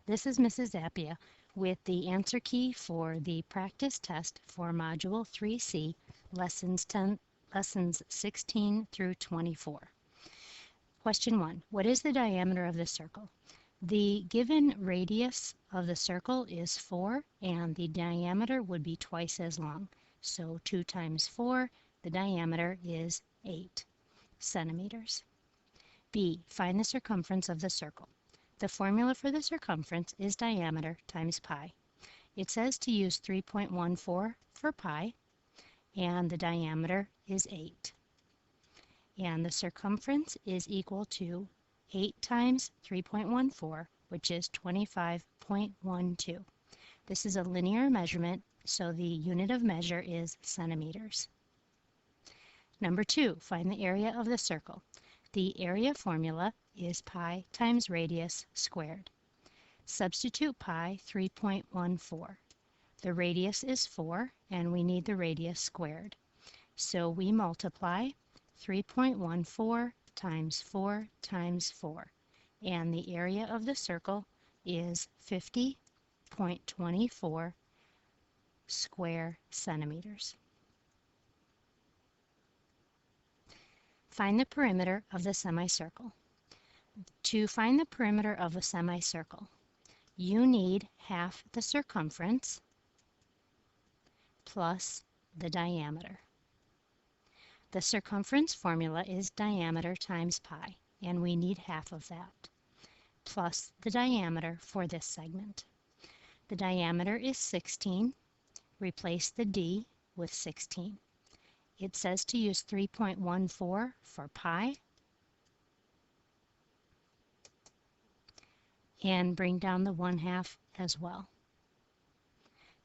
This is Mrs. Zappia with the answer key for the practice test for Module 3C, Lessons 16 through 24. Question 1. What is the diameter of the circle? The given radius of the circle is 4, and the diameter would be twice as long. So 2 times 4, the diameter is 8 centimeters. B. Find the circumference of the circle. The formula for the circumference is diameter times pi. It says to use 3.14 for pi, and the diameter is 8. And the circumference is equal to 8 times 3.14, which is 25.12. This is a linear measurement, so the unit of measure is centimeters. Number 2, find the area of the circle. The area formula is pi times radius squared. Substitute pi 3.14. The radius is 4, and we need the radius squared. So we multiply 3.14 times 4 times 4, and the area of the circle is 50.24 square centimeters. Find the perimeter of the semicircle. To find the perimeter of a semicircle, you need half the circumference plus the diameter. The circumference formula is diameter times pi, and we need half of that, plus the diameter for this segment. The diameter is 16. Replace the d with 16. It says to use 3.14 for pi, and bring down the 1/2 as well.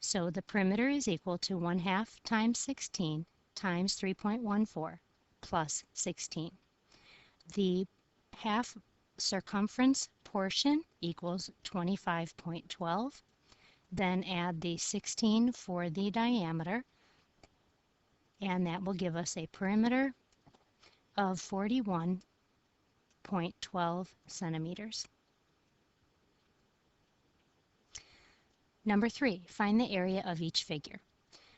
So the perimeter is equal to 1/2 times 16 times 3.14 plus 16. The half circumference portion equals 25.12. Then add the 16 for the diameter, and that will give us a perimeter of 41.12 centimeters. Number 3, find the area of each figure.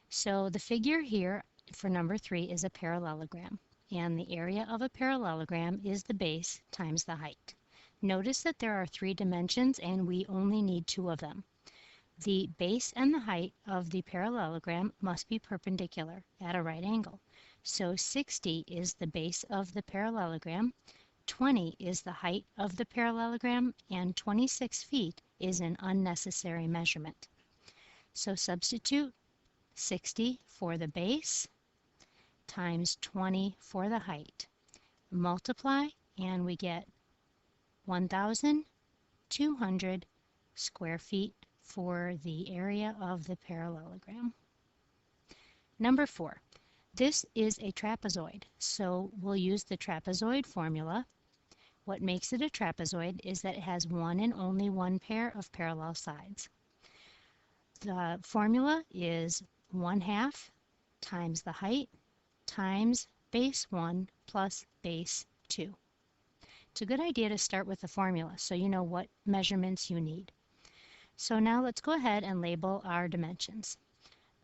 So the figure here for number 3 is a parallelogram, and the area of a parallelogram is the base times the height. Notice that there are 3 dimensions, and we only need 2 of them. The base and the height of the parallelogram must be perpendicular at a right angle. So 60 is the base of the parallelogram, 20 is the height of the parallelogram, and 26 feet is an unnecessary measurement. So substitute 60 for the base times 20 for the height. Multiply, and we get 1,200 square feet for the area of the parallelogram. Number 4, this is a trapezoid, so we'll use the trapezoid formula. What makes it a trapezoid is that it has one and only one pair of parallel sides. The formula is 1/2 times the height times base 1 plus base 2. It's a good idea to start with the formula so you know what measurements you need. So now let's go ahead and label our dimensions.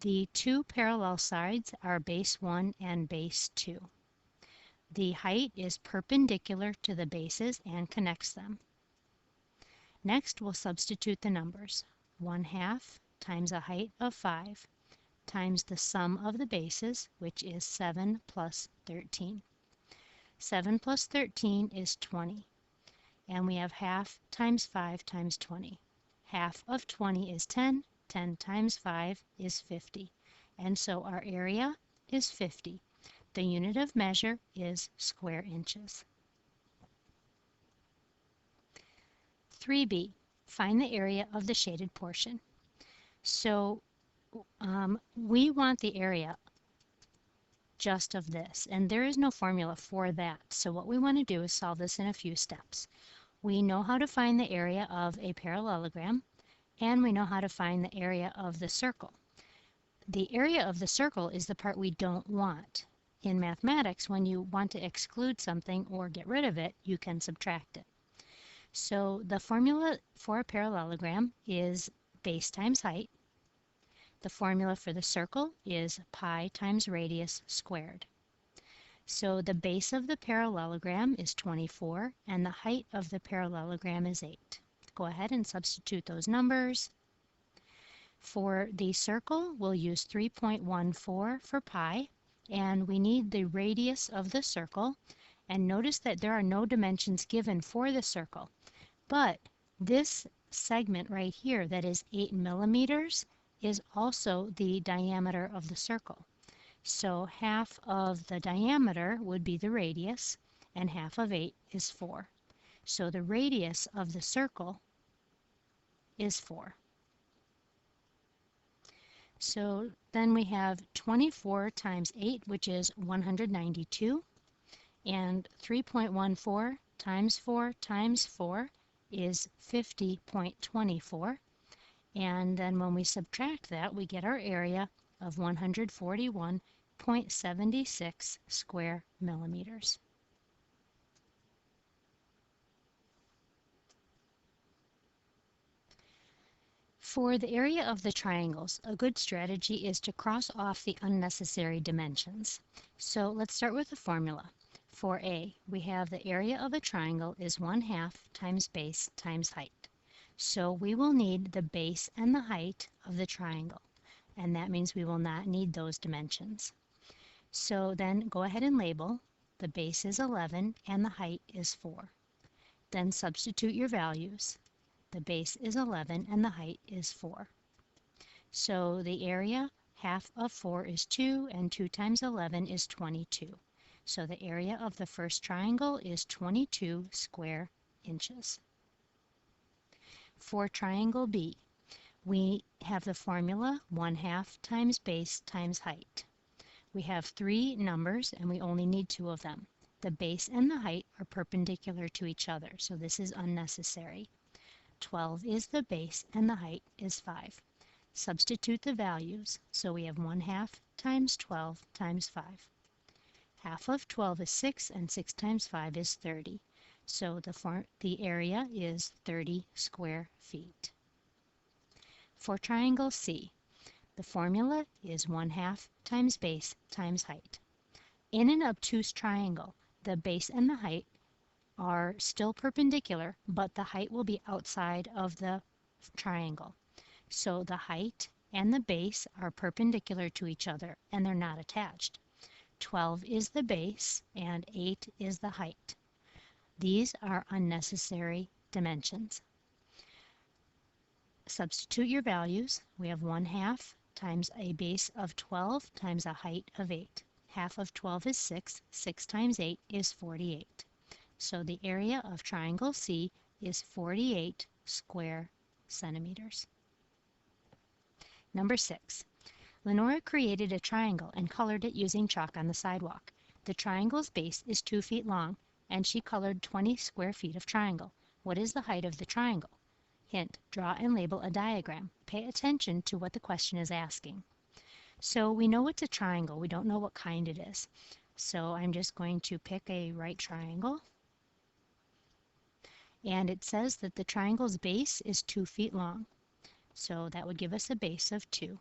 The 2 parallel sides are base 1 and base 2. The height is perpendicular to the bases and connects them. Next, we'll substitute the numbers. 1/2 times a height of 5 times the sum of the bases, which is 7 plus 13. 7 plus 13 is 20, and we have 1/2 times 5 times 20. 1/2 of 20 is 10, 10 times 5 is 50, and so our area is 50. The unit of measure is square inches. 3b, find the area of the shaded portion. So we want the area just of this, and there is no formula for that. So what we want to do is solve this in a few steps. We know how to find the area of a parallelogram, and we know how to find the area of the circle. The area of the circle is the part we don't want. In mathematics, when you want to exclude something or get rid of it, you can subtract it. So the formula for a parallelogram is base times height. The formula for the circle is pi times radius squared. So the base of the parallelogram is 24 and the height of the parallelogram is 8. Go ahead and substitute those numbers. For the circle, we'll use 3.14 for pi, and we need the radius of the circle. And notice that there are no dimensions given for the circle, but this segment right here that is 8 millimeters is also the diameter of the circle. So half of the diameter would be the radius, and half of 8 is 4. So the radius of the circle is 4. So then we have 24 times 8, which is 192, and 3.14 times 4 times 4 is 50.24. And then when we subtract that, we get our area of 141.76 square millimeters. For the area of the triangles, a good strategy is to cross off the unnecessary dimensions. So let's start with the formula. For A, we have the area of a triangle is 1/2 times base times height. So we will need the base and the height of the triangle, and that means we will not need those dimensions. So then go ahead and label. The base is 11 and the height is 4. Then substitute your values. The base is 11 and the height is 4. So the area, half of 4 is 2, and 2 times 11 is 22. So the area of the first triangle is 22 square inches. For triangle B, we have the formula 1/2 times base times height. We have 3 numbers and we only need 2 of them. The base and the height are perpendicular to each other, so this is unnecessary. 12 is the base and the height is 5. Substitute the values, so we have 1/2 times 12 times 5. Half of 12 is 6, and 6 times 5 is 30. So the area is 30 square feet. For triangle C, the formula is 1/2 times base times height. In an obtuse triangle, the base and the height are still perpendicular, but the height will be outside of the triangle. So the height and the base are perpendicular to each other and they're not attached. 12 is the base and 8 is the height. These are unnecessary dimensions. Substitute your values. We have 1/2 times a base of 12 times a height of 8. Half of 12 is 6. 6 times 8 is 48. So the area of triangle C is 48 square centimeters. Number 6. Lenora created a triangle and colored it using chalk on the sidewalk. The triangle's base is 2 feet long, and she colored 20 square feet of triangle. What is the height of the triangle? Hint: draw and label a diagram. Pay attention to what the question is asking. So we know it's a triangle. We don't know what kind it is. So I'm just going to pick a right triangle. And it says that the triangle's base is 2 feet long. So that would give us a base of 2.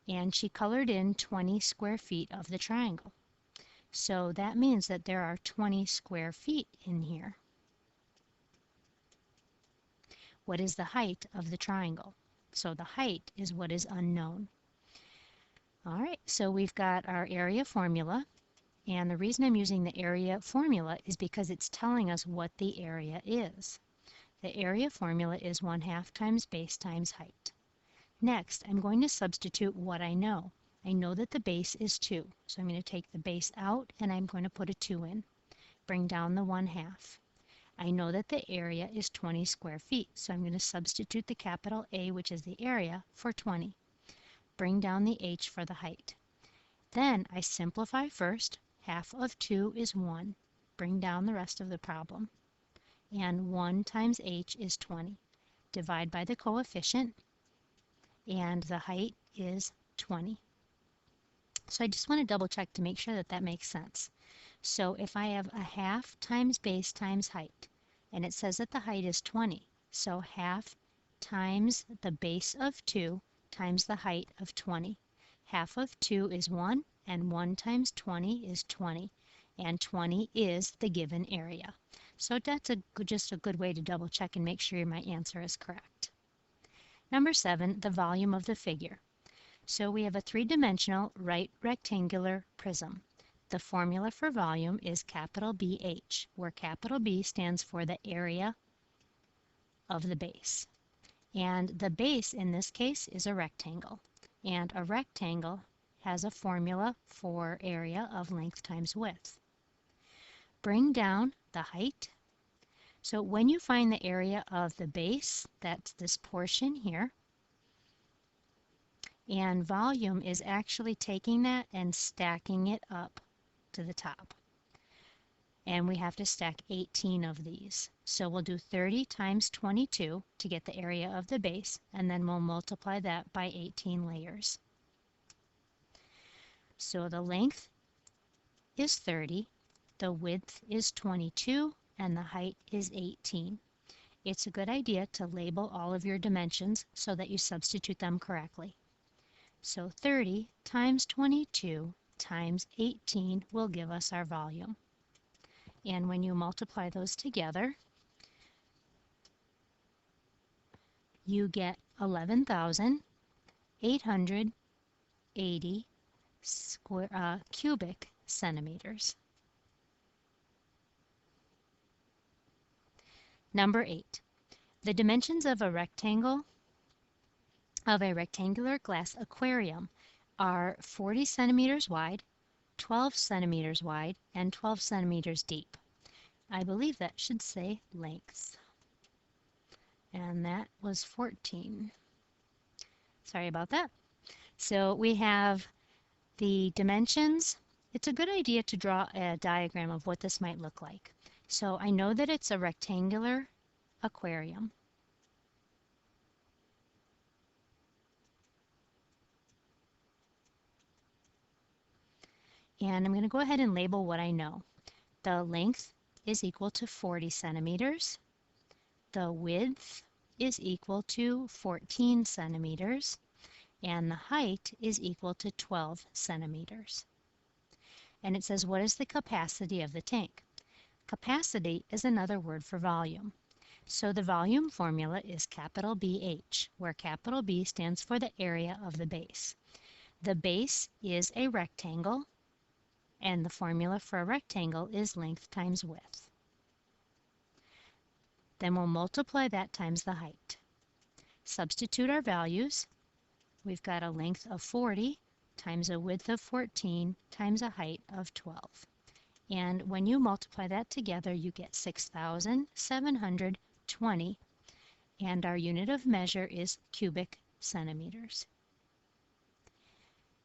And she colored in 20 square feet of the triangle. So that means that there are 20 square feet in here. What is the height of the triangle? So the height is what is unknown. All right, so we've got our area formula. And the reason I'm using the area formula is because it's telling us what the area is. The area formula is 1/2 times base times height. Next, I'm going to substitute what I know. I know that the base is 2, so I'm going to take the base out and I'm going to put a 2 in. Bring down the 1/2. I know that the area is 20 square feet, so I'm going to substitute the capital A, which is the area, for 20. Bring down the h for the height. Then I simplify first. Half of 2 is 1. Bring down the rest of the problem. And 1 times h is 20. Divide by the coefficient, and the height is 20. So I just want to double check to make sure that that makes sense. So if I have 1/2 times base times height, and it says that the height is 20. So half times the base of 2 times the height of 20. Half of 2 is 1, and 1 times 20 is 20, and 20 is the given area. So that's just a good way to double check and make sure my answer is correct. Number 7, the volume of the figure. So we have a three-dimensional right rectangular prism. The formula for volume is capital BH, where capital B stands for the area of the base. And the base in this case is a rectangle. And a rectangle has a formula for area of length times width. Bring down the height. So when you find the area of the base, that's this portion here. And volume is actually taking that and stacking it up to the top. And we have to stack 18 of these. So we'll do 30 times 22 to get the area of the base, and then we'll multiply that by 18 layers. So the length is 30, the width is 22, and the height is 18. It's a good idea to label all of your dimensions so that you substitute them correctly. So 30 times 22 times 18 will give us our volume. And when you multiply those together, you get 11,880 cubic centimeters. Number 8. The dimensions of a rectangular glass aquarium are 40 centimeters wide, 12 centimeters wide, and 12 centimeters deep. I believe that should say length. And that was 14. Sorry about that. So we have the dimensions. It's a good idea to draw a diagram of what this might look like. So I know that it's a rectangular aquarium. And I'm going to go ahead and label what I know. The length is equal to 40 centimeters. The width is equal to 14 centimeters. And the height is equal to 12 centimeters. And it says, what is the capacity of the tank? Capacity is another word for volume. So the volume formula is capital BH, where capital B stands for the area of the base. The base is a rectangle, and the formula for a rectangle is length times width. Then we'll multiply that times the height. Substitute our values. We've got a length of 40 times a width of 14 times a height of 12. And when you multiply that together, you get 6,720, and our unit of measure is cubic centimeters.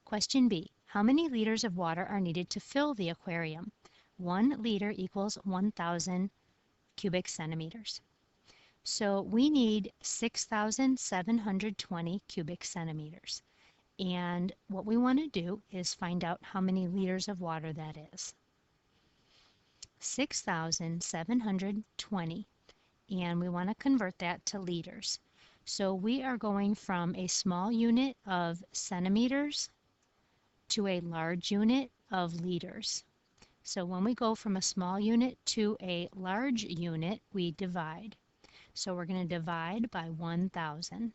Question B. How many liters of water are needed to fill the aquarium? 1 liter equals 1,000 cubic centimeters. So we need 6,720 cubic centimeters. And what we want to do is find out how many liters of water that is. 6,720, and we want to convert that to liters. So we are going from a small unit of centimeters to a large unit of liters. So when we go from a small unit to a large unit, we divide. So we're going to divide by 1,000.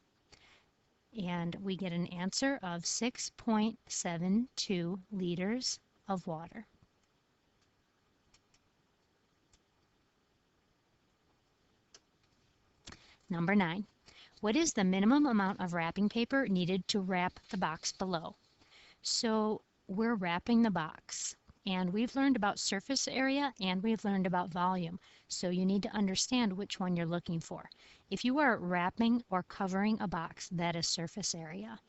And we get an answer of 6.72 liters of water. Number 9. What is the minimum amount of wrapping paper needed to wrap the box below? So we're wrapping the box, and we've learned about surface area and we've learned about volume. So you need to understand which one you're looking for. If you are wrapping or covering a box, that is surface area.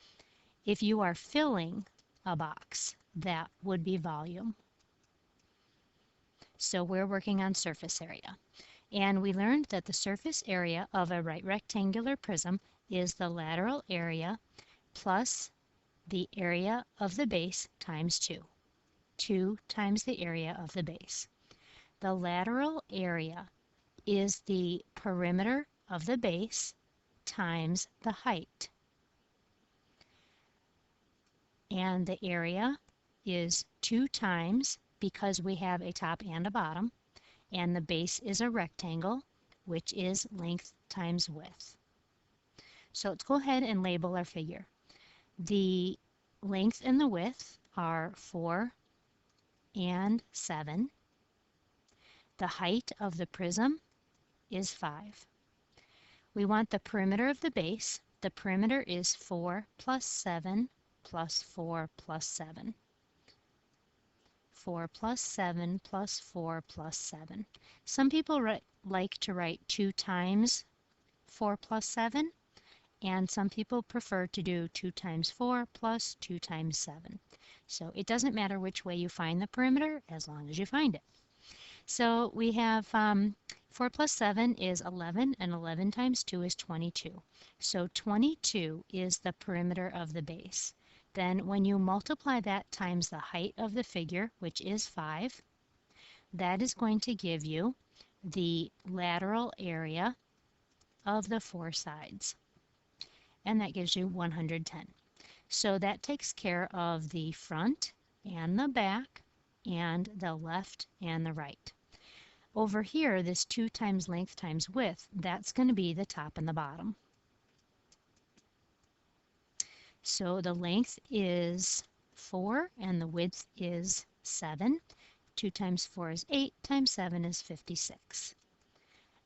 If you are filling a box, that would be volume. So we're working on surface area. And we learned that the surface area of a right rectangular prism is the lateral area plus the area of the base times 2. 2 times the area of the base. The lateral area is the perimeter of the base times the height. And the area is 2 times, because we have a top and a bottom, and the base is a rectangle, which is length times width. So let's go ahead and label our figure. The length and the width are 4 and 7. The height of the prism is 5. We want the perimeter of the base. The perimeter is 4 plus 7 plus 4 plus 7. 4 plus 7 plus 4 plus 7. Some people like to write 2 times 4 plus 7, and some people prefer to do 2 times 4 plus 2 times 7. So it doesn't matter which way you find the perimeter, as long as you find it. So we have 4 plus 7 is 11, and 11 times 2 is 22. So 22 is the perimeter of the base. Then when you multiply that times the height of the figure, which is 5, that is going to give you the lateral area of the 4 sides. And that gives you 110. So that takes care of the front and the back and the left and the right. Over here, this 2 times length times width, that's going to be the top and the bottom. So the length is 4 and the width is 7. 2 times 4 is 8, times 7 is 56.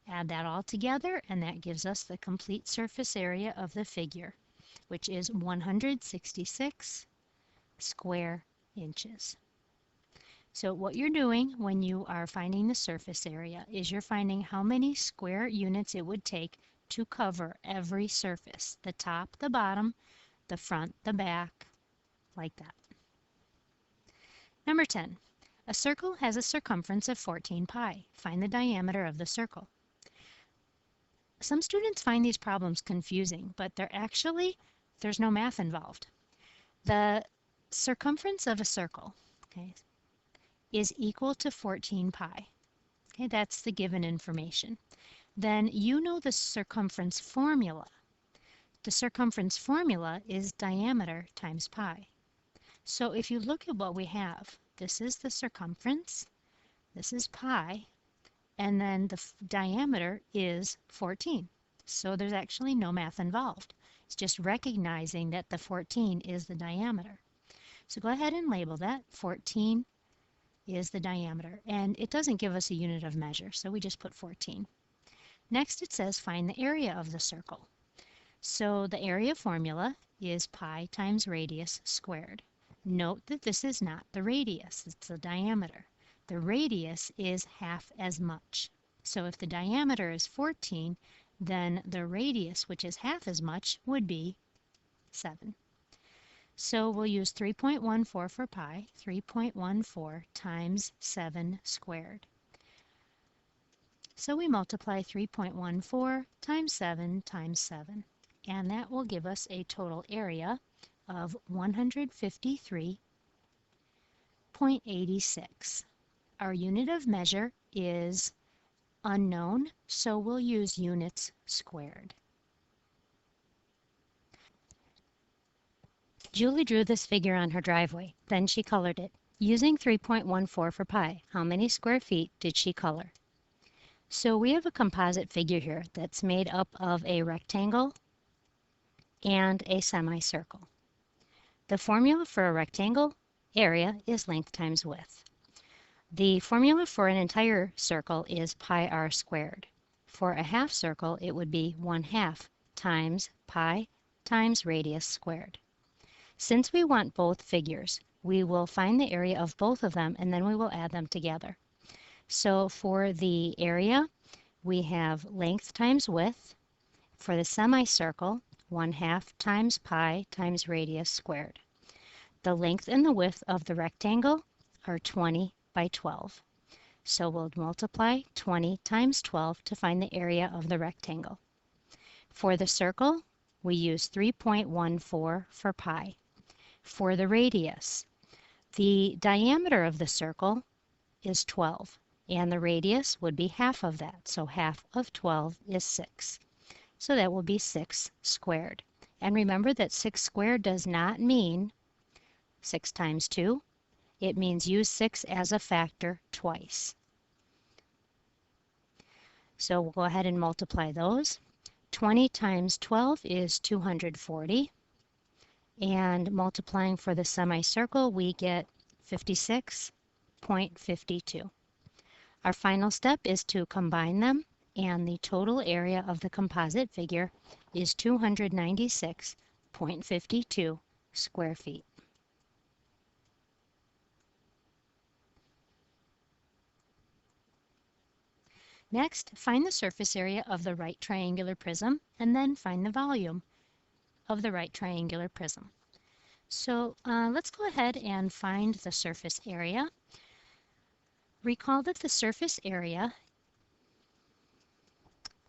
Add that all together, and that gives us the complete surface area of the figure, which is 166 square inches. So what you're doing when you are finding the surface area is you're finding how many square units it would take to cover every surface, the top, the bottom, the front, the back, like that. Number 10. A circle has a circumference of 14 pi. Find the diameter of the circle. Some students find these problems confusing, but there's no math involved. The circumference of a circle, okay, is equal to 14 pi. Okay, that's the given information. Then you know the circumference formula. The circumference formula is diameter times pi. So if you look at what we have, this is the circumference, this is pi, and then the diameter is 14. So there's actually no math involved. It's just recognizing that the 14 is the diameter. So go ahead and label that. 14 is the diameter. And it doesn't give us a unit of measure, so we just put 14. Next it says find the area of the circle. So the area formula is pi times radius squared. Note that this is not the radius, it's the diameter. The radius is half as much. So if the diameter is 14, then the radius, which is half as much, would be 7. So we'll use 3.14 for pi, 3.14 times 7 squared. So we multiply 3.14 times 7 times 7. And that will give us a total area of 153.86. Our unit of measure is unknown, so we'll use units squared. Julie drew this figure on her driveway. Then she colored it. Using 3.14 for pi, how many square feet did she color? So we have a composite figure here that's made up of a rectangle and a semicircle. The formula for a rectangle area is length times width. The formula for an entire circle is pi r squared. For a half circle, it would be 1/2 times pi times radius squared. Since we want both figures, we will find the area of both of them and then we will add them together. So for the area, we have length times width. For the semicircle, 1/2 times pi times radius squared. The length and the width of the rectangle are 20 by 12. So we'll multiply 20 times 12 to find the area of the rectangle. For the circle, we use 3.14 for pi. For the radius, the diameter of the circle is 12. and the radius would be half of that. So half of 12 is 6. So that will be 6 squared. And remember that 6 squared does not mean 6 times 2. It means use 6 as a factor twice. So we'll go ahead and multiply those. 20 times 12 is 240. And multiplying for the semicircle, we get 56.52. Our final step is to combine them, and the total area of the composite figure is 296.52 square feet. Next, find the surface area of the right triangular prism, and then find the volume of the right triangular prism. So let's go ahead and find the surface area. Recall that the surface area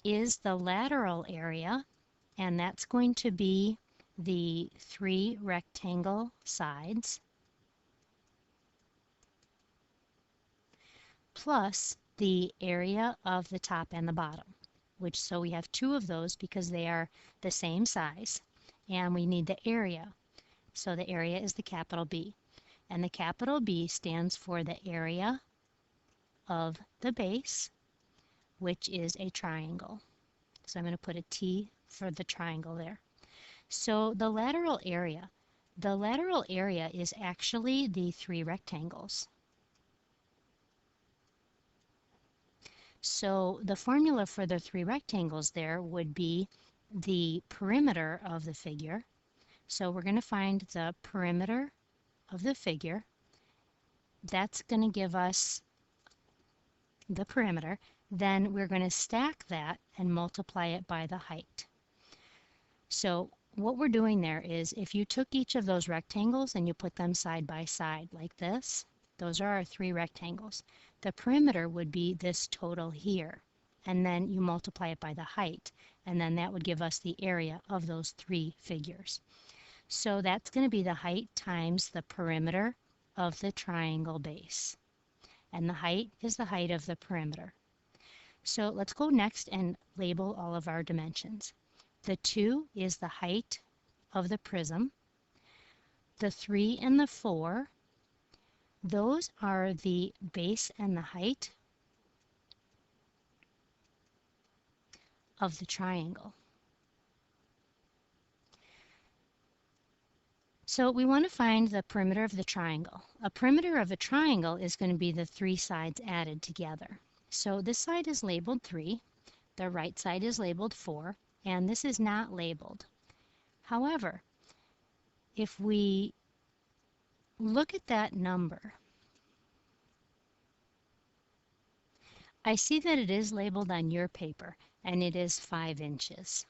is the lateral area, and that's going to be the 3 rectangle sides plus the area of the top and the bottom, so we have 2 of those because they are the same size, and we need the area. So the area is the capital B, and the capital B stands for the area of the base, which is a triangle. So I'm going to put a T for the triangle there. So the lateral area is actually the 3 rectangles. So the formula for the 3 rectangles there would be the perimeter of the figure. So we're going to find the perimeter of the figure. That's going to give us the perimeter. Then we're going to stack that and multiply it by the height. So what we're doing there is if you took each of those rectangles and you put them side by side like this, those are our 3 rectangles. The perimeter would be this total here, and then you multiply it by the height, and then that would give us the area of those 3 figures. So that's going to be the height times the perimeter of the triangle base, and the height is the height of the perimeter. So let's go next and label all of our dimensions. The 2 is the height of the prism. The 3 and the 4, those are the base and the height of the triangle. So we want to find the perimeter of the triangle. A perimeter of a triangle is going to be the 3 sides added together. So this side is labeled 3, the right side is labeled 4, and this is not labeled. However, if we look at that number, I see that it is labeled on your paper, and it is 5 inches.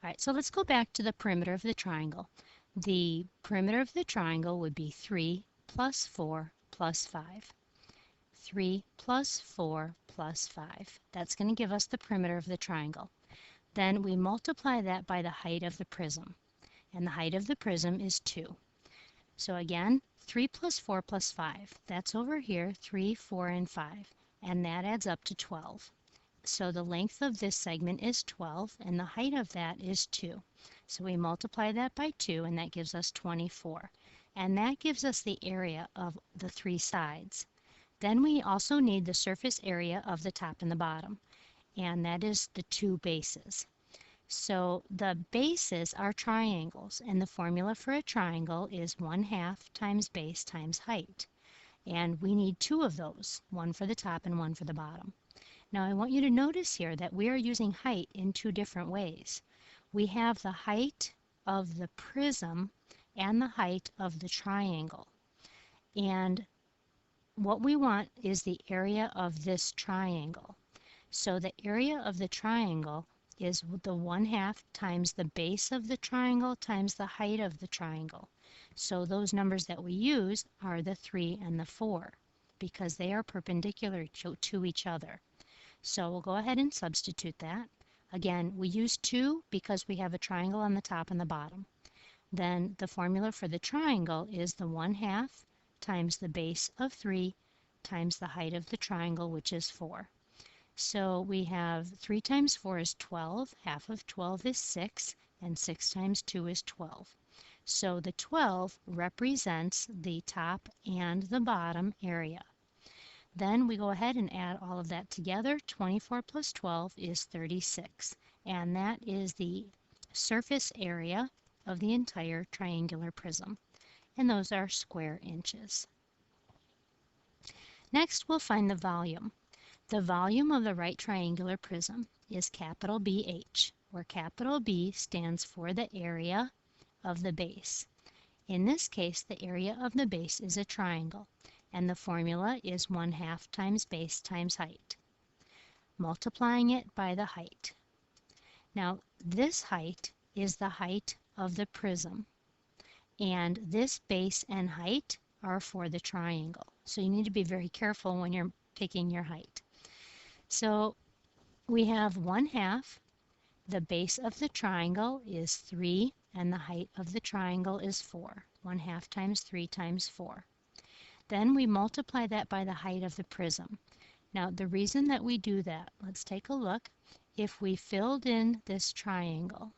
All right, so let's go back to the perimeter of the triangle. The perimeter of the triangle would be 3 plus 4 plus 5. 3 plus 4 plus 5. That's going to give us the perimeter of the triangle. Then we multiply that by the height of the prism, and the height of the prism is 2. So again, 3 plus 4 plus 5. That's over here, 3, 4, and 5, and that adds up to 12. So the length of this segment is 12, and the height of that is 2. So we multiply that by 2, and that gives us 24. And that gives us the area of the 3 sides. Then we also need the surface area of the top and the bottom, and that is the 2 bases. So the bases are triangles, and the formula for a triangle is 1/2 times base times height. And we need 2 of those, one for the top and one for the bottom. Now I want you to notice here that we are using height in 2 different ways. We have the height of the prism and the height of the triangle. And what we want is the area of this triangle. So the area of the triangle is the 1/2 times the base of the triangle times the height of the triangle. So those numbers that we use are the 3 and the 4 because they are perpendicular to each other. So we'll go ahead and substitute that. Again, we use 2 because we have a triangle on the top and the bottom. Then the formula for the triangle is the 1/2 times the base of 3 times the height of the triangle, which is 4. So we have 3 times 4 is 12, half of 12 is 6, and 6 times 2 is 12. So the 12 represents the top and the bottom area. Then we go ahead and add all of that together. 24 plus 12 is 36, and that is the surface area of the entire triangular prism, and those are square inches. Next, we'll find the volume. The volume of the right triangular prism is capital BH, where capital B stands for the area of the base. In this case, the area of the base is a triangle, and the formula is 1/2 times base times height, multiplying it by the height. Now, this height is the height of the prism, and this base and height are for the triangle. So you need to be very careful when you're picking your height. So we have 1/2. The base of the triangle is 3, and the height of the triangle is 4. 1/2 times 3 times 4. Then we multiply that by the height of the prism. Now, the reason that we do that, let's take a look. If we filled in this triangle,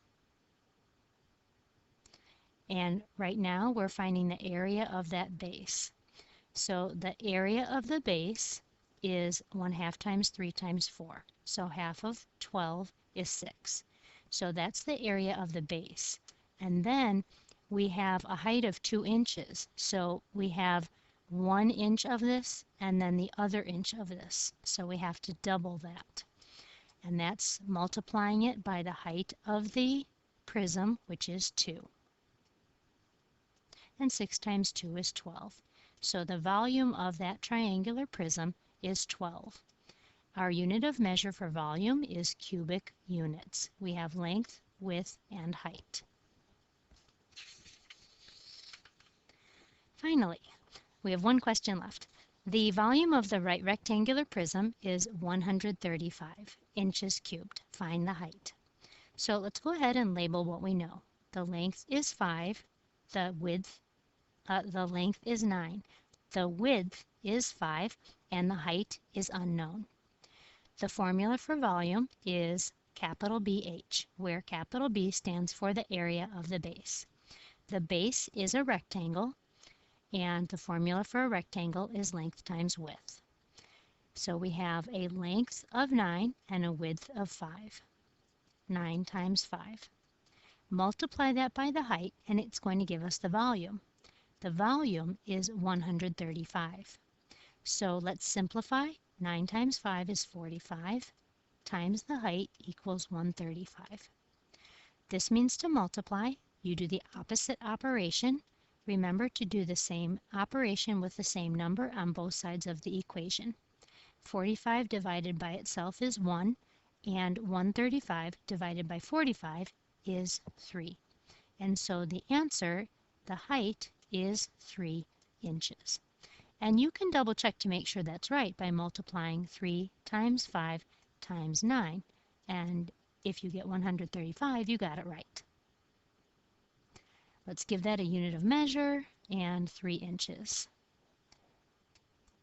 and right now we're finding the area of that base. So the area of the base is 1/2 times 3 times 4. So half of 12 is 6. So that's the area of the base. And then we have a height of 2 inches. So we have 1 inch of this and then the other inch of this. So we have to double that. And that's multiplying it by the height of the prism, which is 2. And 6 times 2 is 12. So the volume of that triangular prism is 12. Our unit of measure for volume is cubic units. We have length, width, and height. Finally, we have one question left. The volume of the right rectangular prism is 135 inches cubed. Find the height. So let's go ahead and label what we know. The length is 5, the length is 9, the width is 5, and the height is unknown. The formula for volume is capital BH, where capital B stands for the area of the base. The base is a rectangle, and the formula for a rectangle is length times width. So we have a length of 9 and a width of 5. 9 times 5. Multiply that by the height, and it's going to give us the volume. The volume is 135. So let's simplify. 9 times 5 is 45, times the height equals 135. This means to multiply, you do the opposite operation. Remember to do the same operation with the same number on both sides of the equation. 45 divided by itself is 1, and 135 divided by 45 is 3. And so the answer, the height, is 3 inches. And you can double check to make sure that's right by multiplying 3 times 5 times 9. And if you get 135, you got it right. Let's give that a unit of measure and 3 inches.